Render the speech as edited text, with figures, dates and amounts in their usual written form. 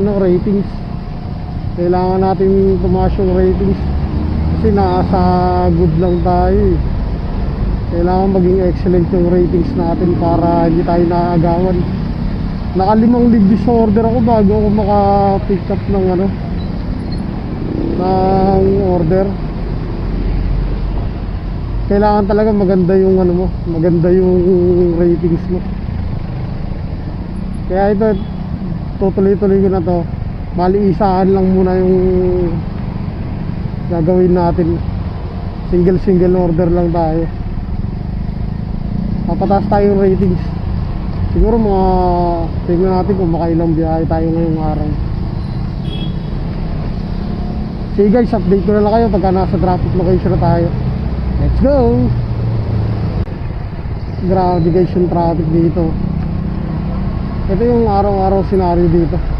ng ratings. Kailangan natin tumaas yung ratings kasi nasa good lang tayo eh. Kailangan maging excellent yung ratings natin para hindi tayo naagawan. Nakalimang leave disorder ako bago ako maka-pick up ng ng order. Kailangan talaga maganda yung mo, maganda yung ratings mo. Kaya ito, tutuloy-tuloy ko na to. Bali isahan lang muna yung gagawin natin. Single order lang tayo. Papataas tayo yung ratings. Siguro tingnan natin kung makailang biyahe tayo ngayong araw. Sige guys, update ko na lang kayo pagka nasa traffic location na tayo. Let's go! Grabe guys yung traffic dito. Ito yung araw-araw scenario dito.